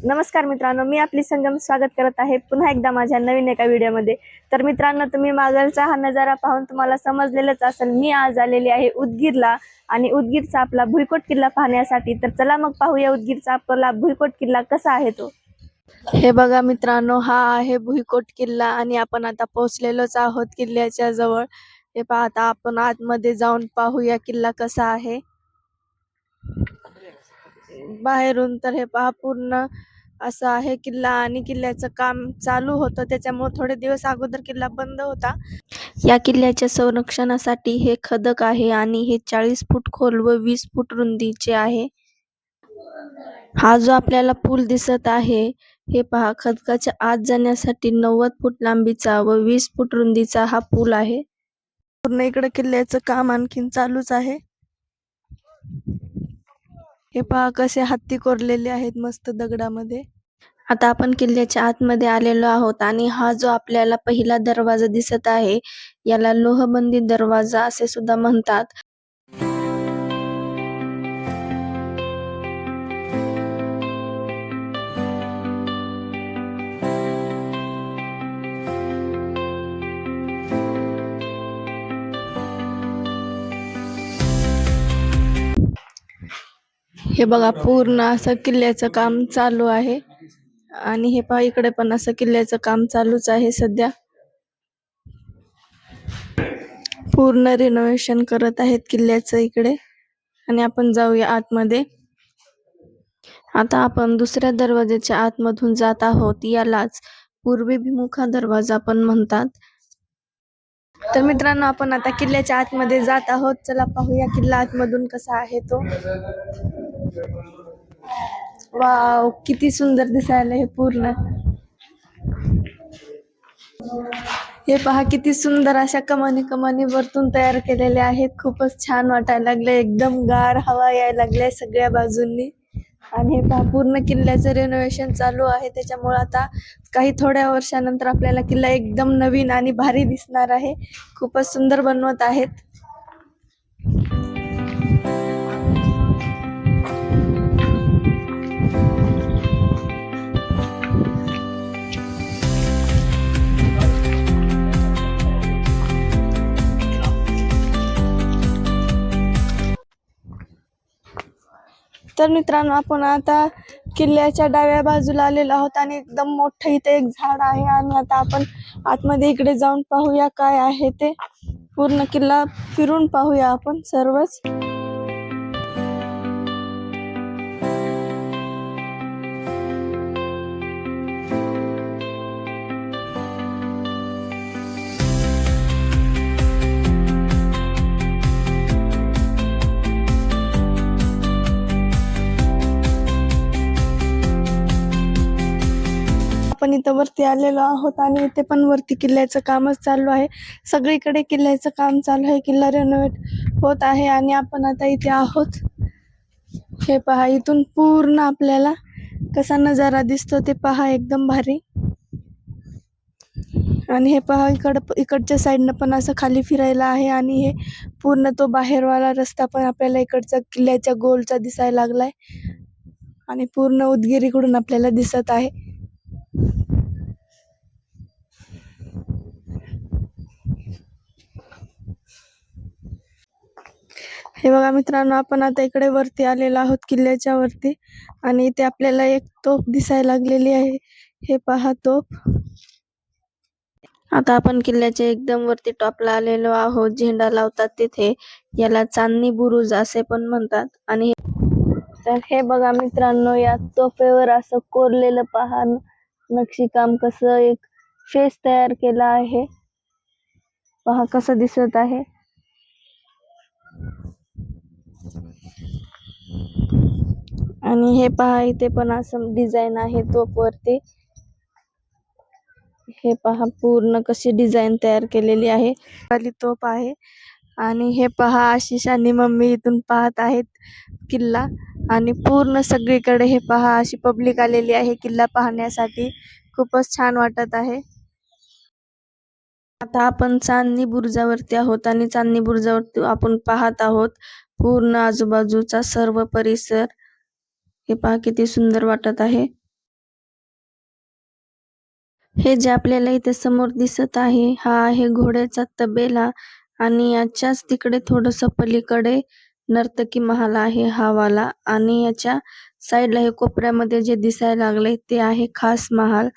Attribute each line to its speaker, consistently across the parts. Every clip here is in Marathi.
Speaker 1: नमस्कार मित्रांनो, मी आपली संगम स्वागत करत आहे पुन्हा एकदा माझ्या नवीन एका व्हिडिओमध्ये। तर मित्रांनो, तुम्ही मागलचा हा नजारा पाहून तुम्हाला समजलेलंच असेल, मी आज आलेली आहे उदगीरला आणि उदगीरचा आपला भुईकोट किल्ला पाहण्यासाठी। तर चला मग पाहूया उदगीरचा आपला भुईकोट किल्ला कसा आहे तो। हे बघा मित्रांनो, हा आहे भुईकोट किल्ला आणि आपण आता पोहोचलेलोच आहोत किल्ल्याच्या जवळ। हे पहा, आता आपण आतमध्ये जाऊन पाहूया किल्ला कसा आहे। बाहेरून तर हे पहा पूर्ण असं आहे किल्ला आणि किल्ल्याचं काम चालू होतं, त्याच्यामुळे थोडे दिवस अगोदर किल्ला बंद होता। या किल्ल्याच्या संरक्षणासाठी हे खदक आहे आणि हे 40 फूट खोल व 20 फूट रुंदीचे आहे। हा जो आपल्याला पूल दिसत आहे, हे पहा, खदकाच्या आत जाण्यासाठी 90 फूट लांबीचा व 20 फूट रुंदीचा हा पूल आहे। पूर्ण इकडे किल्ल्याचं काम आणखीन चालूच आहे। हे पहा कसे हत्ती कोरलेले आहेत मस्त दगडामध्ये। आता आपण किल्ल्याच्या आतमध्ये आलेलो आहोत आणि हा जो आपल्याला पहिला दरवाजा दिसत आहे, याला लोहबंदी दरवाजा असे सुद्धा म्हणतात। हे बघा पूर्ण असं किल्ल्याचं काम चालू आहे आणि हे पहा इकडे पण असं किल्ल्याचं काम चालूच आहे सध्या। पूर्ण रिनोव्हेशन करत आहेत किल्ल्याचं इकडे आणि आपण जाऊया आतमध्ये। आता आपण दुसऱ्या दरवाजाच्या आतमधून जात आहोत, यालाच पूर्वेभिमुखा दरवाजा पण म्हणतात। तर मित्रांनो, आपण आता किल्ल्याच्या आतमध्ये जात आहोत, चला पाहूया किल्ला आतमधून कसा आहे तो। वाव, किती सुंदर दिसायला हे पूर्ण। हे पहा किती सुंदर अशा कमानी कमानी वरतून तयार केलेल्या आहेत। खूपच छान वाटायला लागले, एकदम गार हवा यायला लागले सगळ्या बाजूंनी। आणि हे पहा पूर्ण किल्ल्याचं रिनोव्हेशन चालू आहे, त्याच्यामुळे आता काही थोड्या वर्षानंतर आपल्याला किल्ला एकदम नवीन आणि भारी दिसणार आहे। खूपच सुंदर बनवत आहेत। तर मित्रांनो, आपण आता किल्ल्याच्या डाव्या बाजूला आलेलो आहोत आणि एकदम मोठं इथे एक झाड आहे आणि आता आपण आतमध्ये इकडे जाऊन पाहूया काय आहे ते। पूर्ण किल्ला फिरून पाहूया आपण सर्वच। आपण इथं वरती आलेलो आहोत आणि इथे पण वरती किल्ल्याचं कामच चालू आहे। सगळीकडे किल्ल्याचं काम चालू आहे, किल्ला रिनोव्हेट होत आहे आणि आपण आता इथे आहोत। हे पहा, इथून पूर्ण आपल्याला कसा नजारा दिसतो ते पहा, एकदम भारी। आणि हे पहा इकडच्या साईडनं पण असं खाली फिरायला आहे आणि हे पूर्ण तो बाहेरवाला रस्ता पण आपल्याला इकडचा किल्ल्याच्या गोलचा दिसायला लागलाय आणि पूर्ण उदगीरीकडून आपल्याला दिसत आहे। हे बघा मित्रांनो, आपण आता इकडे वरती आलेलो आहोत किल्ल्याच्या वरती आणि इथे आपल्याला एक तोफ दिसायला लागलेली आहे। हे पहा तोफ। आता आपण किल्ल्याच्या एकदम वरती टॉपला आलेलो आहोत, झेंडा लावतात तिथे, याला चांदणी बुरुज असे पण म्हणतात। आणि तर हे बघा मित्रांनो, या तोफेवर असं कोरलेलं पहा नक्षीकाम, कसं एक फेस तयार केला आहे पहा कसं दिसत आहे। आणि हे पहा इथे पण असं डिझाईन आहे तोफवरती। हे पहा पूर्ण कशी डिझाईन तयार केलेली आहे, खाली तोफ आहे। आणि हे पहा आशिष आणि मम्मी इथून पाहत आहेत किल्ला आणि पूर्ण सगळीकडे हे पहा अशी पब्लिक आलेली आहे किल्ला पाहण्यासाठी। खूपच छान वाटत आहे। आता आपण चांदणी बुरुजावरती आहोत आणि चांदणी बुरुजावरती आपण पाहत आहोत पूर्ण आजूबाजूचा सर्व परिसर। हे पहा किती सुंदर वाटत आहे। हे जे आपल्याला इथे समोर दिसत आहे हा आहे घोड्याचा तबेला आणि याच्याच तिकडे थोडस पलीकडे नर्तकी महाल आहे हा वाला आणि याच्या साईडला हे कोपऱ्यामध्ये जे दिसायला लागले ते आहे खास महाल.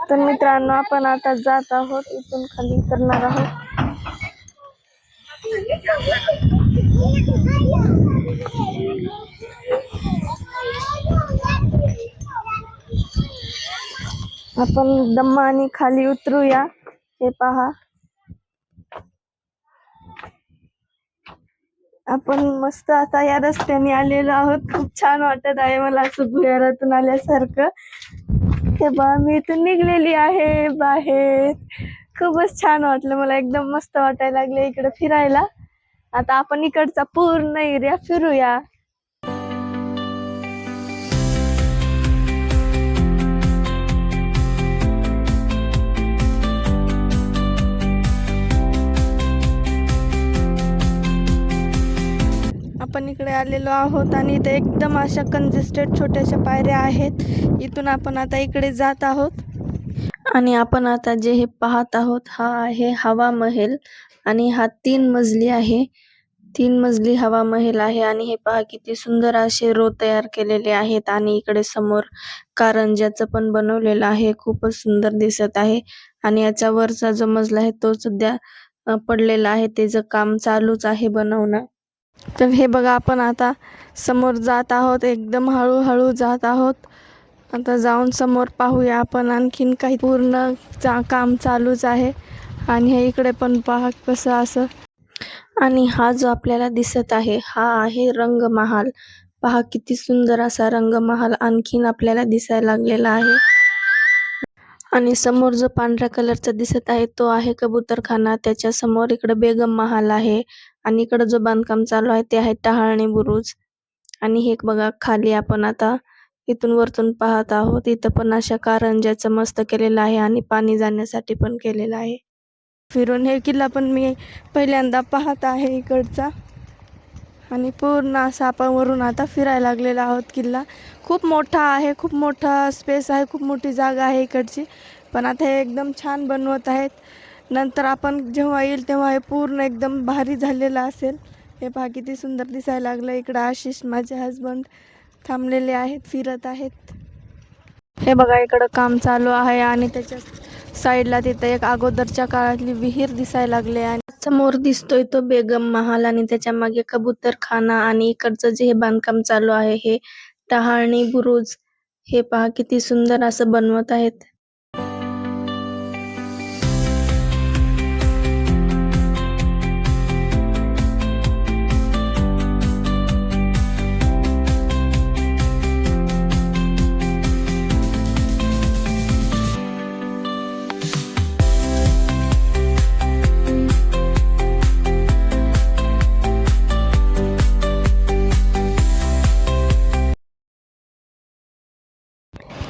Speaker 1: तर मित्रांनो आपण आता जात आहोत, इथून खाली उतरणार आहोत. आपण दम्मानी खाली उतरूया. हे पहा आपण मस्त आता या रस्त्याने आलेलो आहोत. खूप छान वाटत आहे मला असं भुयारातून आल्यासारखं. हे बा मी इथून निघलेली आहे बाहेर. खूपच छान वाटलं मला, एकदम मस्त वाटायला लागले इकडे फिरायला. आता आपण इकडचा पूर्ण एरिया फिरूया. आपण इकडे आलेलो आहोत आणि इथे एकदम अशा कंजेस्टेड छोट्याशा पायऱ्या आहेत. इथून आपण आता इकडे जात आहोत आणि आपण आता जे हे पाहत आहोत हा आहे हवा महल आणि हा 3 मजली आहे. 3 मजली हवा महल आहे आणि हे पहा किती सुंदर असे रो तयार केलेले आहेत आणि इकडे समोर कारंज्याचं पण बनवलेलं आहे. खूपच सुंदर दिसत आहे आणि याच्या वरचा जो मजला आहे तो सध्या पडलेला आहे, त्याचं काम चालूच आहे बनवणं. तर हे बघा आपण आता समोर जात आहोत, एकदम हळूहळू जात आहोत. आता जाऊन समोर पाहूया आपण आणखीन काही. पूर्ण काम चालूच आहे आणि हे इकडे पण पहा कसं असं. आणि हा जो आपल्याला दिसत आहे हा आहे रंगमहाल. पहा किती सुंदर असा रंगमहाल आणखीन आपल्याला दिसायला लागलेला आहे. आणि समोर जो पांढऱ्या कलरचा दिसत आहे तो आहे कबूतरखाना. त्याच्या समोर इकडे बेगम महाल आहे आणि इकडे जो बांधकाम चालू आहे ते आहे टहाळणी बुरुज. आणि हे बघा खाली आपण आता इथून वरतून पाहत आहोत, इथं पण अशा कारंज्याचं मस्त केलेलं आहे आणि पाणी जाण्यासाठी पण केलेलं आहे. फिरून हे किल्ला पण मी पहिल्यांदा पाहत आहे इकडचा आणि पूर्ण असा आपण वरून आता फिरायला लागलेला आहोत. किल्ला खूप मोठा आहे, खूप मोठा स्पेस आहे, खूप मोठी जागा आहे इकडची. पण आता हे एकदम छान बनवत आहेत. नंतर आपण जेव्हा येईल तेव्हा हे पूर्ण एकदम भारी झालेलं असेल. हे पहा किती सुंदर दिसायला लागलं. इकडं आशिष माझे हजबंड थांबलेले आहेत, फिरत आहेत. हे बघा इकडं काम चालू आहे आणि त्याच्या साईडला तिथे एक अगोदरच्या काळातली विहीर दिसायला लागले आणि समोर दिसतोय तो बेगम महाल आणि त्याच्या मागे कबूतरखाना आणि इकडचं जे हे बांधकाम चालू आहे हे टहाळणी बुरुज. हे पहा किती सुंदर असं बनवत आहेत.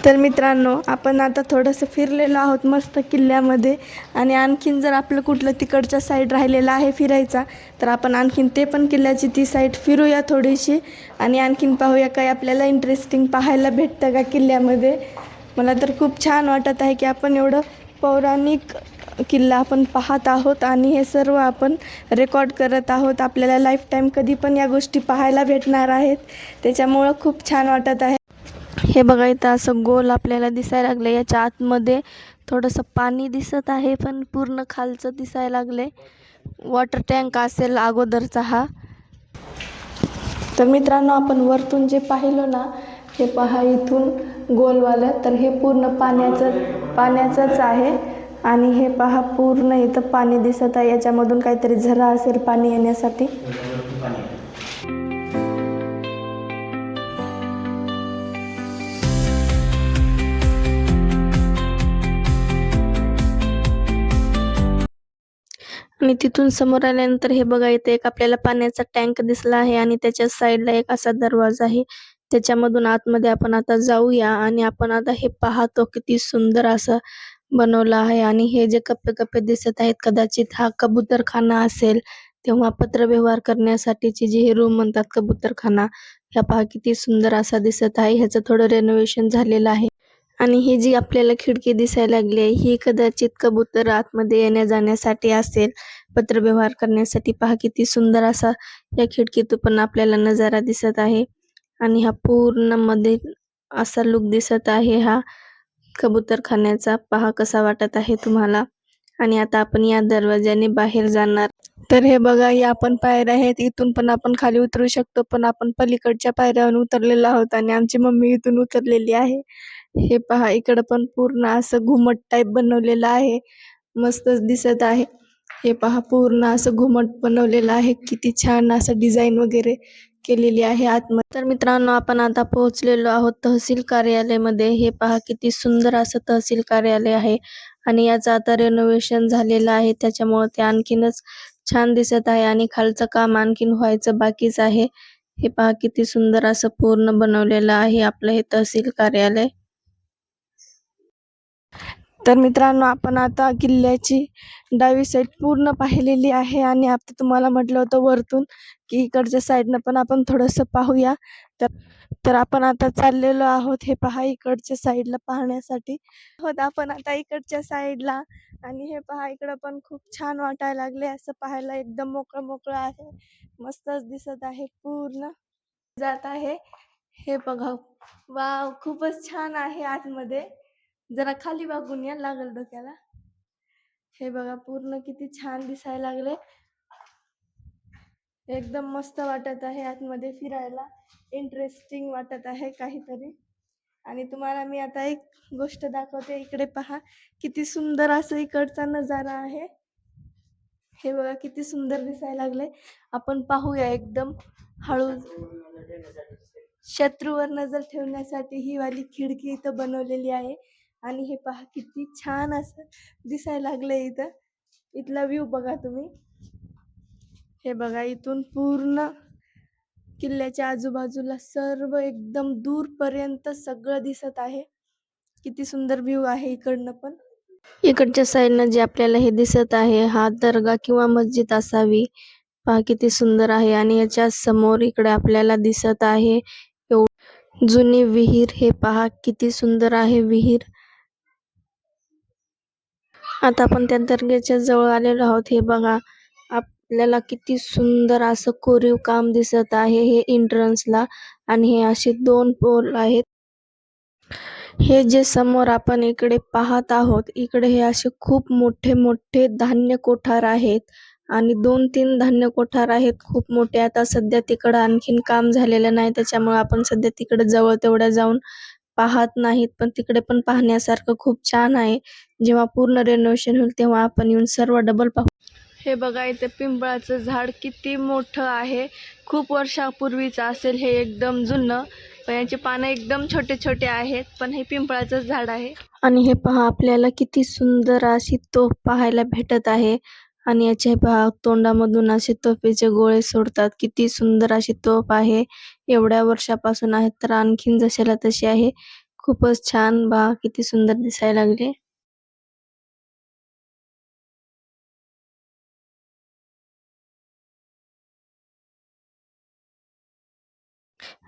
Speaker 1: तर मित्रांनो आपण आता थोडंसं फिरलेलो आहोत मस्त किल्ल्यामध्ये आणि आणखीन जर आपलं कुठलं तिकडच्या साईड राहिलेला आहे फिरायचा तर आपण आणखीन ते पण किल्ल्याची ती साईड फिरूया थोडीशी आणि आणखीन पाहूया काय आपल्याला इंटरेस्टिंग पाहायला भेटतं का किल्ल्यामध्ये. मला तर खूप छान वाटत आहे की आपण एवढं पौराणिक किल्ला आपण पाहत आहोत आणि हे सर्व आपण रेकॉर्ड करत आहोत. आपल्याला लाईफ टाईम कधी पण या गोष्टी पाहायला भेटणार आहेत, त्याच्यामुळं खूप छान वाटत आहे. हे बघा इथं असं गोल आपल्याला दिसायला लागलं. याच्या आतमध्ये थोडंसं पाणी दिसत आहे पण पूर्ण खालचं दिसायला लागले. वॉटर टँक असेल अगोदरचा हा. तर मित्रांनो आपण वरतून जे पाहिलं ना हे पहा इथून गोलवालं तर हे पूर्ण पाण्याचंच आहे आणि हे पहा पूर्ण इथं पाणी दिसत आहे. याच्यामधून काहीतरी झरा असेल पाणी येण्यासाठी. आणि तिथून समोर आल्यानंतर हे बघा इथे एक आपल्याला पाण्याचा टँक दिसला आहे आणि त्याच्या साईडला एक असा दरवाजा आहे. त्याच्यामधून आतमध्ये आपण आता जाऊया आणि आपण आता हे पाहतो किती सुंदर असं बनवलं आहे आणि हे जे कप्पे-कप्पे दिसत आहेत कदाचित हा कबूतरखाना असेल. तेव्हा पत्रव्यवहार करण्यासाठीची जी हे रूम म्हणतात कबूतरखाना. ह्या पहा किती सुंदर असा दिसत आहे. ह्याचं थोडं रेनोव्हेशन झालेलं आहे. आणि ही जी आपल्याला खिडकी दिसायला लागली आहे ही कदाचित कबूतर आतमध्ये येण्या-जाण्यासाठी असेल. पत्रव्यवहार करण्यासाठी पहा किती सुंदर असा या खिडकीतून पण आपल्याला नजारा दिसत आहे. आणि हा पूर्ण मध्ये असा लूक दिसत आहे हा कबूतरखान्याचा. पहा कसा वाटत आहे तुम्हाला. आणि आता आपण या दरवाजाने बाहेर जाणार. तर हे बघा या पण पायऱ्या आहेत. इथून पण आपण खाली उतरू शकतो. पण आपण पलीकडच्या पायऱ्यावरून उतरलेलो आहोत आणि आमची मम्मी इथून उतरलेली आहे. हे पहा इकडं पण पूर्ण असं घुमट टाईप बनवलेलं आहे. मस्तच दिसत आहे. हे पहा पूर्ण असं घुमट बनवलेलं आहे. किती छान असं डिझाईन वगैरे केलेली आहे आतमध्ये. तर मित्रांनो आपण आता पोहोचलेलो आहोत तहसील कार्यालयामध्ये. हे पहा किती सुंदर असं तहसील कार्यालय आहे आणि याचं आता रेनोव्हेशन झालेलं आहे. त्याच्यामुळे ते आणखीनच छान दिसत आहे आणि खालचं काम आणखीन व्हायचं बाकीच आहे. हे पहा किती सुंदर असं पूर्ण बनवलेलं आहे आपलं हे तहसील कार्यालय. तर मित्रांनो आपण आता किल्ल्याची डावी साईड पूर्ण पाहिलेली आहे आणि आता तुम्हाला म्हटलं होतं वरतून की इकडच्या साईडनं पण आपण थोडंसं पाहूया. तर तर आपण आता चाललेलो आहोत हे पहा इकडच्या साईडला पाहण्यासाठी. आपण आता इकडच्या साईडला आणि हे पहा इकडं पण खूप छान वाटायला लागले असं पाहायला एकदम मोकळं मोकळं आहे. मस्तच दिसत आहे पूर्ण जात आहे. हे बघा वाव खूपच छान आहे आतमध्ये. जरा खाली बघून या लागल डोक्याला. हे बघा पूर्ण किती छान दिसायला लागले. एकदम मस्त वाटत आहे आतमध्ये फिरायला. इंटरेस्टिंग वाटत आहे काहीतरी. आणि तुम्हाला मी आता एक गोष्ट दाखवते. इकडे पहा किती सुंदर असं इकडचा नजारा आहे. हे बघा किती सुंदर दिसायला लागले. आपण पाहूया एकदम हळू. शत्रूवर नजर ठेवण्यासाठी ही वाली खिडकी इथं बनवलेली आहे. आणि हे पहा किती छान असं दिसायला लागले इथं. इथला व्ह्यू बघा तुम्ही. हे बघा इथून पूर्ण किल्ल्याच्या आजूबाजूला सर्व एकदम दूरपर्यंत सगळं दिसत आहे. किती सुंदर व्ह्यू आहे इकडनं पण. इकडच्या साईडनं जे आपल्याला हे दिसत आहे हा दर्गा किंवा मस्जिद असावी. पहा किती सुंदर आहे आणि याच्या समोर इकडे आपल्याला दिसत आहे जुनी विहीर. हे पहा किती सुंदर आहे विहीर. आता आपण त्या दर्ग्याच्या जवळ आलेलो आहोत. हे बघा आपल्याला किती सुंदर असं कोरीव काम दिसत आहे हे एंट्रन्सला आणि हे असे 2 पोल आहेत. हे जे समोर आपण इकडे पाहत आहोत इकडे हे असे खूप मोठे मोठे धान्य कोठार आहेत आणि 2-3 धान्य कोठार आहेत खूप मोठे. आता सध्या तिकडं आणखीन काम झालेलं नाही त्याच्यामुळे आपण सध्या तिकडे जवळ तेवढ्या जाऊन पाहत नाहीत. पण तिकडे पण पाहण्यासारखं खूप छान आहे. जेव्हा पूर्ण रेनोव्हेशन होईल तेव्हा आपण येऊन सर्व डबल पाहू. हे बघा इथे पिंपळाचं झाड किती मोठं आहे. खूप वर्षापूर्वीचं असेल हे एकदम जुनं. पण याची पानं एकदम छोटे छोटे आहेत. पण हे पिंपळाचंच झाड आहे. आणि हे पहा आपल्याला किती सुंदर अशी तोफ पाहायला भेटत आहे. आणि याचे पहा तोंडामधून असे तोफेचे गोळे सोडतात. किती सुंदर अशी तोफ आहे. एवढ्या वर्षापासून आहेत तर आणखीन जशाला तशी आहे. खूपच छान पहा किती सुंदर दिसायला लागले.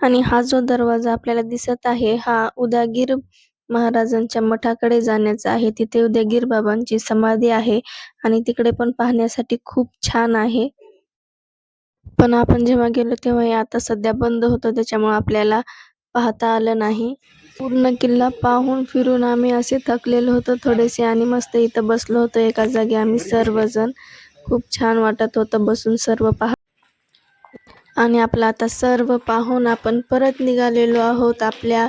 Speaker 1: आणि हा जो दरवाजा आपल्याला दिसत आहे हा उदयगीर महाराजांच्या मठाकडे जाण्याचा आहे. तिथे उदयगीर बाबांची समाधी आहे आणि तिकडे पण पाहण्यासाठी खूप छान आहे. पण आपण जेव्हा गेलो तेव्हा हे आता सध्या बंद होतं त्याच्यामुळे आपल्याला पाहता आलं नाही. पूर्ण किल्ला पाहून फिरून आम्ही असे थकलेलो होतो थोडेसे आणि मस्त इथं बसलो होतो एका जागी आम्ही सर्वजण. खूप छान वाटत होतं बसून सर्व पाहत. आणि आपलं आता सर्व पाहून आपण परत निघालेलो आहोत आपल्या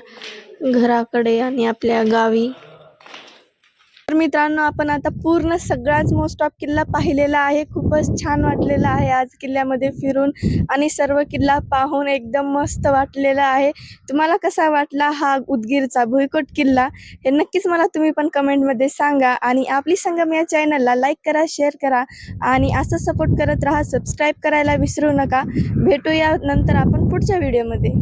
Speaker 1: घराकडे आणि आपल्या गावी. तर मित्रांनो, आपण आता पूर्ण सगळाच मोस्ट ऑफ किल्ला पाहिलेला आहे. खूपच छान वाटलेलं आहे आज किल्ल्यामध्ये फिरून आणि सर्व किल्ला पाहून एकदम मस्त वाटलेलं आहे. तुम्हाला कसा वाटला हा उदगीरचा भुईकोट किल्ला, हे नक्कीच मला तुम्ही पण कमेंटमध्ये सांगा. आणि आपली संगम या चॅनलला लाईक करा, शेअर करा आणि असं सपोर्ट करत राहा. सबस्क्राईब करायला विसरू नका. भेटूया नंतर आपण पुढच्या व्हिडिओमध्ये.